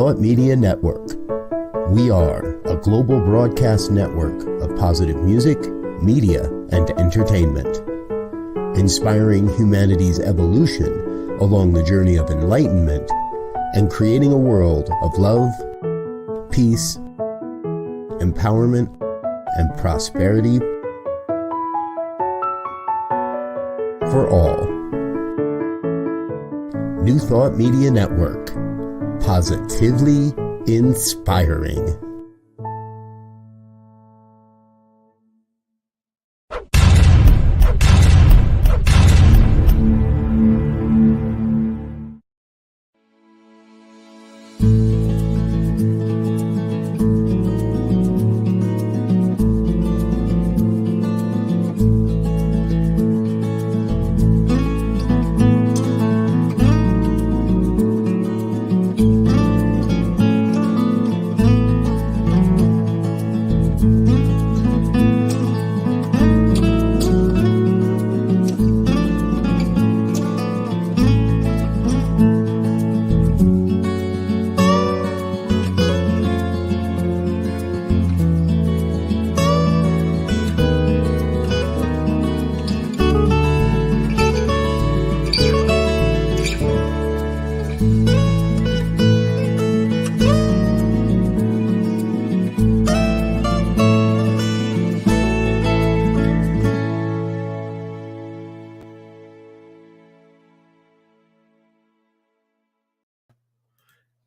Thought Media Network. We are a global broadcast network of positive music, media, and entertainment, inspiring humanity's evolution along the journey of enlightenment and creating a world of love, peace, empowerment, and prosperity for all. New Thought Media Network. Positively inspiring.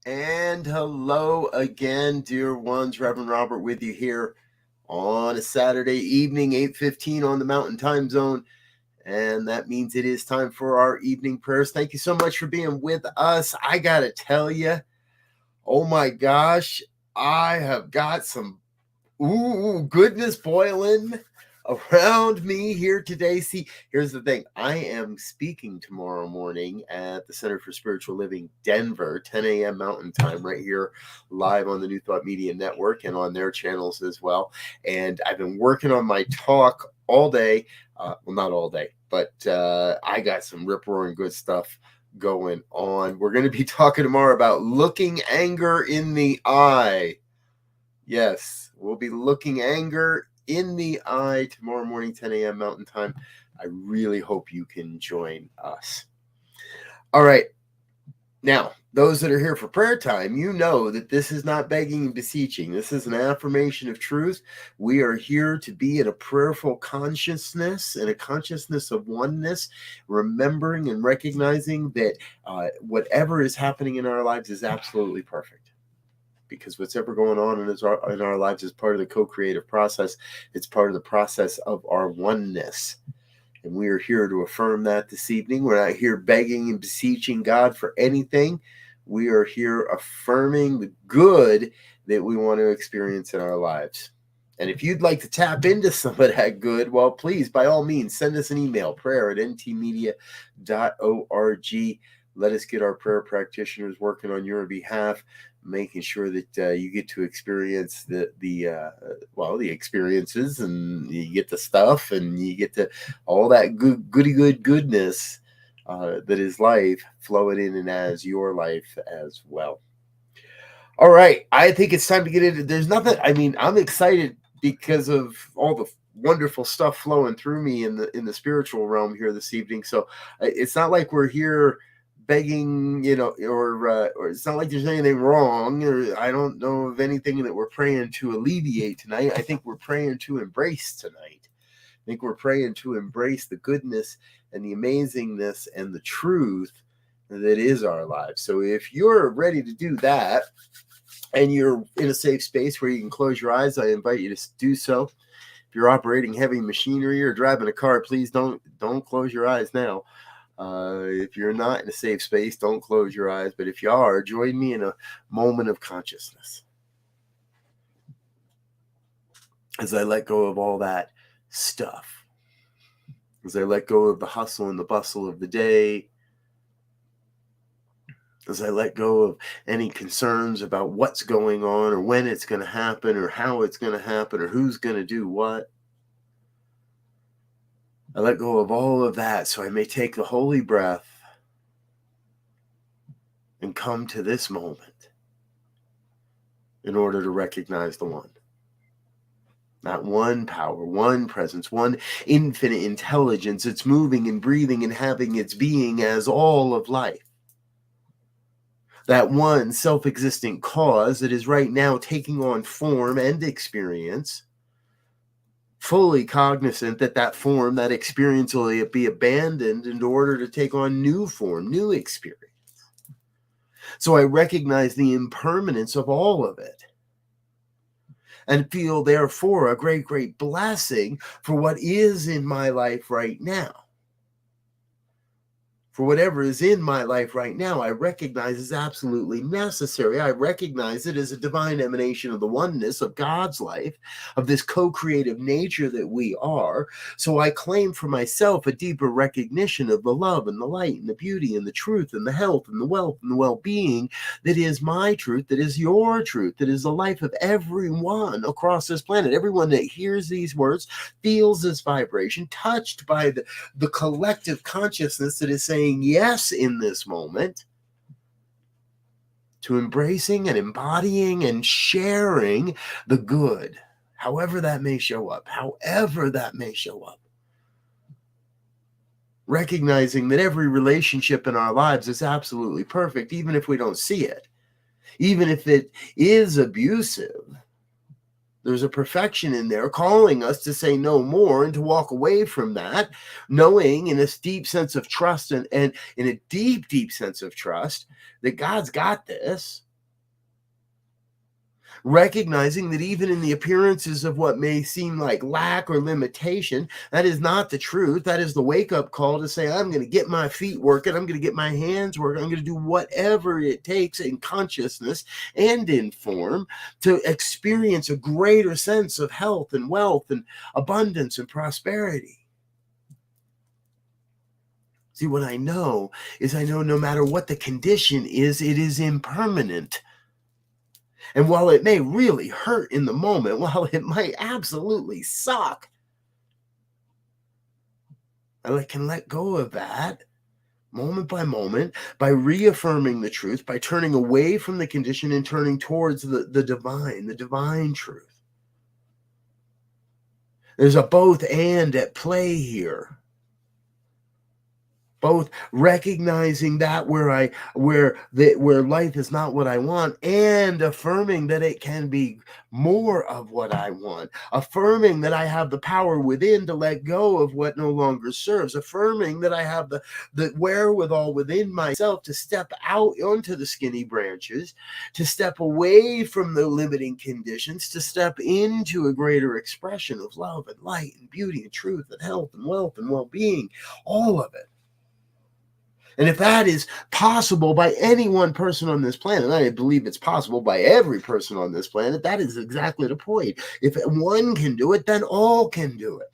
And hello again, dear ones. Reverend Robert with you here on a Saturday evening, 8:15 on the Mountain Time Zone. And that means it is time for our evening prayers. Thank you so much for being with us. I got to tell you, oh my gosh, I have got some goodness boiling around me here today. See, here's the thing. I am speaking tomorrow morning at the Center for Spiritual Living, Denver, 10 a.m. Mountain Time, right here live on the New Thought Media Network and on their channels as well. And I've been working on my talk all day. Well, not all day, but I got some rip-roaring good stuff going on. We're going to be talking tomorrow about looking anger in the eye. Yes, we'll be looking anger in the eye tomorrow morning, 10 a.m. Mountain Time. I really hope you can join us. All right. Now, those that are here for prayer time, you know that this is not begging and beseeching. This is an affirmation of truth. We are here to be in a prayerful consciousness and a consciousness of oneness, remembering and recognizing that whatever is happening in our lives is absolutely perfect. Because whatever going on in our lives is part of the co-creative process. It's part of the process of our oneness. And we are here to affirm that this evening. We're not here begging and beseeching God for anything. We are here affirming the good that we want to experience in our lives. And if you'd like to tap into some of that good, well, please, by all means, send us an email, prayer@ntmedia.org. Let us get our prayer practitioners working on your behalf, making sure that you get to experience the experiences, and you get the stuff, and you get to all that goodness that is life flowing in and as your life as well. All right, I think it's time to get into. There's nothing. I mean, I'm excited because of all the wonderful stuff flowing through me in the spiritual realm here this evening. So it's not like we're here begging, or it's not like there's anything wrong, or I don't know of anything that we're praying to alleviate tonight. I think we're praying to embrace tonight. I think we're praying to embrace the goodness and the amazingness and the truth that is our lives. So if you're ready to do that and you're in a safe space where you can close your eyes, I invite you to do so. If you're operating heavy machinery or driving a car, please don't close your eyes now. If you're not in a safe space, don't close your eyes. But if you are, join me in a moment of consciousness as I let go of all that stuff, as I let go of the hustle and the bustle of the day, as I let go of any concerns about what's going on or when it's going to happen or how it's going to happen or who's going to do what. I let go of all of that so I may take the holy breath and come to this moment in order to recognize the one. That one power, one presence, one infinite intelligence. It's moving and breathing and having its being as all of life. That one self-existent cause that is right now taking on form and experience, fully cognizant that that form, that experience will be abandoned in order to take on new form, new experience. So I recognize the impermanence of all of it and feel, therefore, a great, great blessing for what is in my life right now. For whatever is in my life right now, I recognize is absolutely necessary. I recognize it as a divine emanation of the oneness of God's life, of this co-creative nature that we are. So I claim for myself a deeper recognition of the love and the light and the beauty and the truth and the health and the wealth and the well-being that is my truth, that is your truth, that is the life of everyone across this planet. Everyone that hears these words feels this vibration, touched by the collective consciousness that is saying yes in this moment to embracing and embodying and sharing the good, however that may show up, recognizing that every relationship in our lives is absolutely perfect, even if we don't see it, even if it is abusive. There's a perfection in there calling us to say no more and to walk away from that, knowing in a deep sense of trust and in a deep, deep sense of trust that God's got this. Recognizing that even in the appearances of what may seem like lack or limitation, that is not the truth. That is the wake-up call to say, I'm going to get my feet working. I'm going to get my hands working. I'm going to do whatever it takes in consciousness and in form to experience a greater sense of health and wealth and abundance and prosperity. See, what I know is I know no matter what the condition is, it is impermanent. And while it may really hurt in the moment, while it might absolutely suck, I can let go of that moment by moment by reaffirming the truth, by turning away from the condition and turning towards the divine truth. There's a both and at play here. Both recognizing that where life is not what I want, and affirming that it can be more of what I want, affirming that I have the power within to let go of what no longer serves, affirming that I have the wherewithal within myself to step out onto the skinny branches, to step away from the limiting conditions, to step into a greater expression of love and light and beauty and truth and health and wealth and well-being, all of it. And if that is possible by any one person on this planet, and I believe it's possible by every person on this planet, that is exactly the point. If one can do it, then all can do it.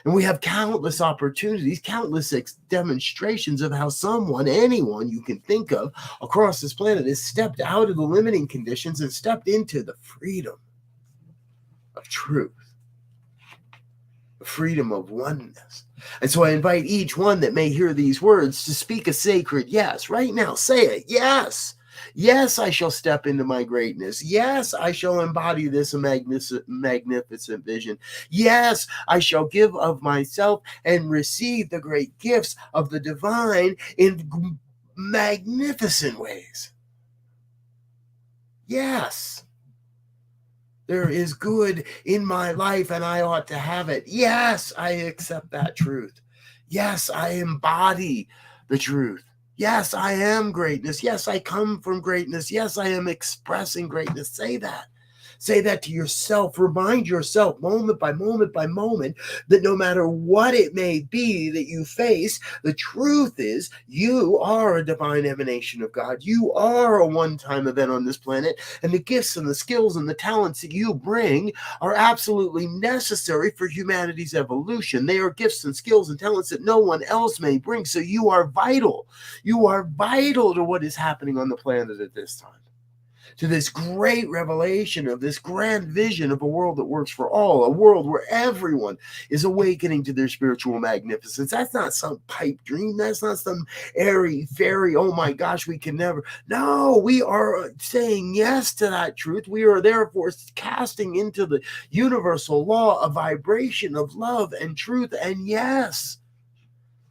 And we have countless opportunities, countless demonstrations of how someone, anyone you can think of across this planet has stepped out of the limiting conditions and stepped into the freedom of truth. Freedom of oneness. And so I invite each one that may hear these words to speak a sacred yes. Right now, say it. Yes. Yes, I shall step into my greatness. Yes, I shall embody this magnificent vision. Yes, I shall give of myself and receive the great gifts of the divine in magnificent ways. Yes. There is good in my life and I ought to have it. Yes, I accept that truth. Yes, I embody the truth. Yes, I am greatness. Yes, I come from greatness. Yes, I am expressing greatness. Say that. Say that to yourself. Remind yourself moment by moment by moment that no matter what it may be that you face, the truth is you are a divine emanation of God. You are a one-time event on this planet, and the gifts and the skills and the talents that you bring are absolutely necessary for humanity's evolution. They are gifts and skills and talents that no one else may bring. So you are vital. You are vital to what is happening on the planet at this time. to this great revelation of this grand vision of a world that works for all, a world where everyone is awakening to their spiritual magnificence. That's not some pipe dream. That's not some airy fairy, oh my gosh, we can never. No, we are saying yes to that truth. We are therefore casting into the universal law a vibration of love and truth. And yes,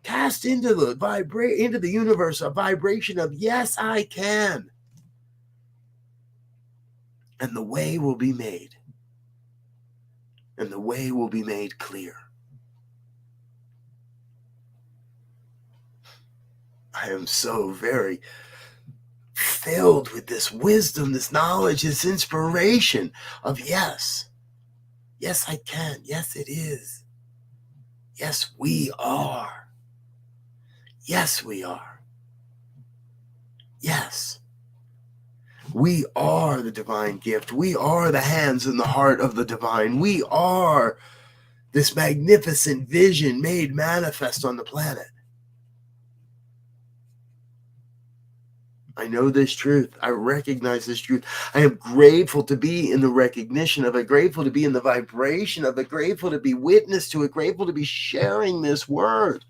cast into the universe a vibration of yes, I can. And the way will be made. And the way will be made clear. I am so very filled with this wisdom, this knowledge, this inspiration of yes. Yes, I can. Yes, it is. Yes, we are. Yes, we are. Yes. We are the divine gift. We are the hands and the heart of the divine. We are this magnificent vision made manifest on the planet. I know this truth. I recognize this truth. I am grateful to be in the recognition of it, grateful to be in the vibration of it, grateful to be witness to it, grateful to be sharing this word,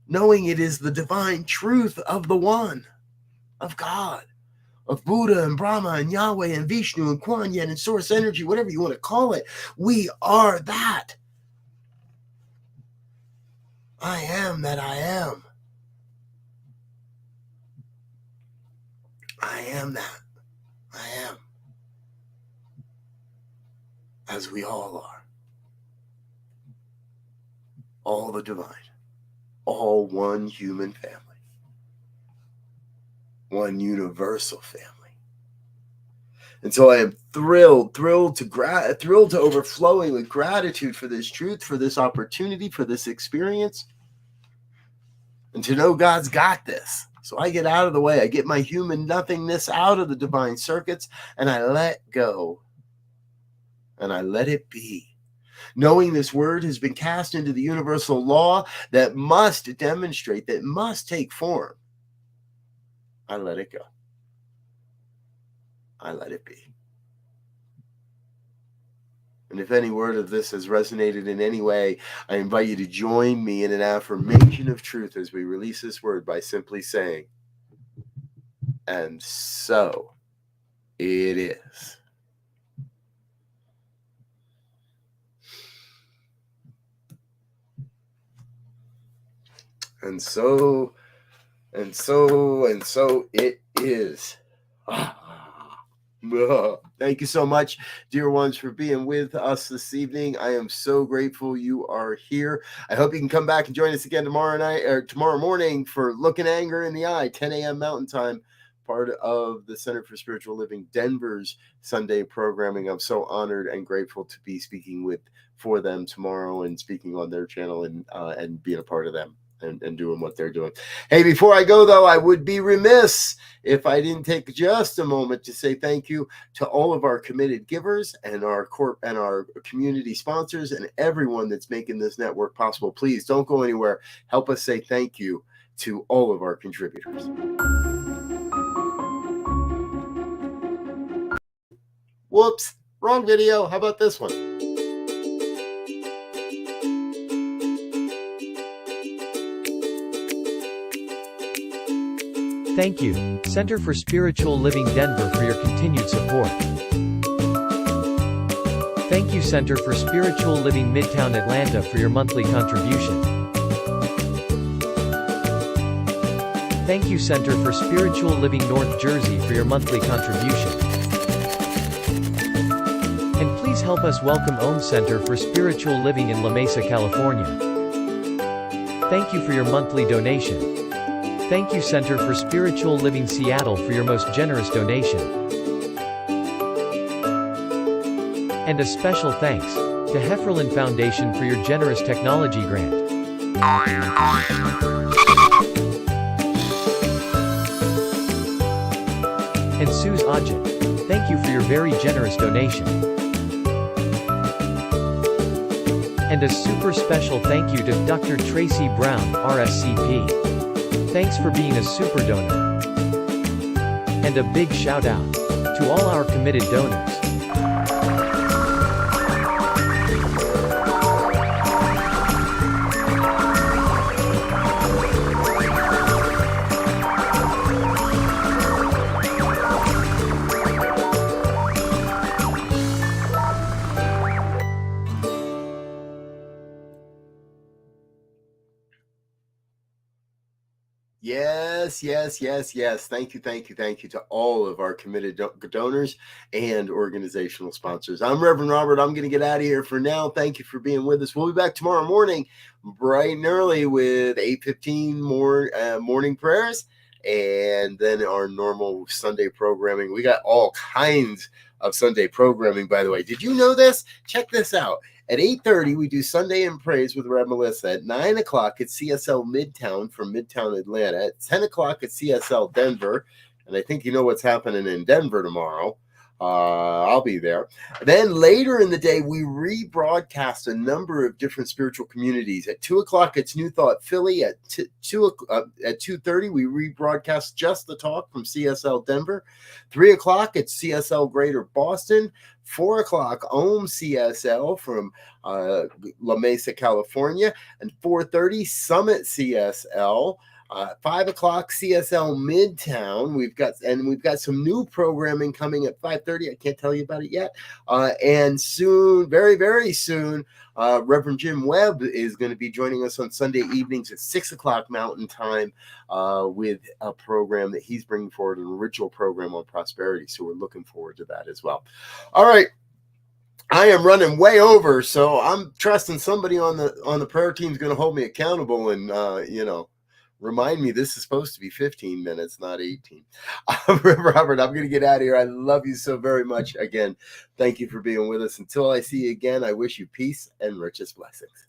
knowing it is the divine truth of the one, of God, of Buddha and Brahma and Yahweh and Vishnu and Kuan Yin and source energy, whatever you want to call it. We are that. I am that I am. I am that. I am. As we all are. All the divine. All one human family. One universal family. And so I am thrilled to overflowing with gratitude for this truth, for this opportunity, for this experience. And to know God's got this. So I get out of the way. I get my human nothingness out of the divine circuits, and I let go. And I let it be. Knowing this word has been cast into the universal law that must demonstrate, that must take form. I let it go. I let it be. And if any word of this has resonated in any way, I invite you to join me in an affirmation of truth as we release this word by simply saying, and so it is. And so it is. Thank you so much, dear ones, for being with us this evening. I am so grateful you are here. I hope you can come back and join us again tomorrow morning for Looking Anger in the Eye, 10 a.m. Mountain Time, part of the Center for Spiritual Living Denver's Sunday programming. I'm so honored and grateful to be speaking for them tomorrow and speaking on their channel and being a part of them. And doing what they're doing. Hey, before I go, though, I would be remiss if I didn't take just a moment to say thank you to all of our committed givers and our community sponsors and everyone that's making this network possible. Please don't go anywhere. Help us say thank you to all of our contributors. Whoops, wrong video. How about this one? Thank you, Center for Spiritual Living Denver, for your continued support. Thank you, Center for Spiritual Living Midtown Atlanta, for your monthly contribution. Thank you, Center for Spiritual Living North Jersey, for your monthly contribution. And please help us welcome Om Center for Spiritual Living in La Mesa, California. Thank you for your monthly donation. Thank you, Center for Spiritual Living Seattle, for your most generous donation. And a special thanks to Hefferlin Foundation for your generous technology grant. And Suze Ajit, thank you for your very generous donation. And a super special thank you to Dr. Tracy Brown, RSCP. Thanks for being a super donor. And a big shout out to all our committed donors. Yes. Thank you to all of our committed donors and organizational sponsors. I'm Reverend Robert. I'm going to get out of here for now. Thank you for being with us. We'll be back tomorrow morning, bright and early, with 8:15 more morning prayers, and then our normal Sunday programming. We got all kinds of Sunday programming, by the way. Did you know this? Check this out. At 8:30, we do Sunday in Praise with Rev Melissa. At 9 o'clock at CSL Midtown from Midtown Atlanta. At 10 o'clock at CSL Denver. And I think you know what's happening in Denver tomorrow. I'll be there. Then later in the day, we rebroadcast a number of different spiritual communities. At 2 o'clock, it's New Thought Philly. At 2:30, we rebroadcast Just the Talk from CSL Denver. 3 o'clock, it's CSL Greater Boston. 4 o'clock, Ohm CSL from La Mesa, California. And 4:30, Summit CSL. 5 o'clock, CSL Midtown. We've got some new programming coming at 5:30. I can't tell you about it yet. And soon, very, very soon, Reverend Jim Webb is going to be joining us on Sunday evenings at 6 o'clock Mountain Time with a program that he's bringing forward, an original program on prosperity. So we're looking forward to that as well. All right. I am running way over, so I'm trusting somebody on the prayer team is going to hold me accountable and, remind me this is supposed to be 15 minutes, not 18. I'm Robert. I'm going to get out of here. I love you so very much. Again, thank you for being with us. Until I see you again, I wish you peace and richest blessings.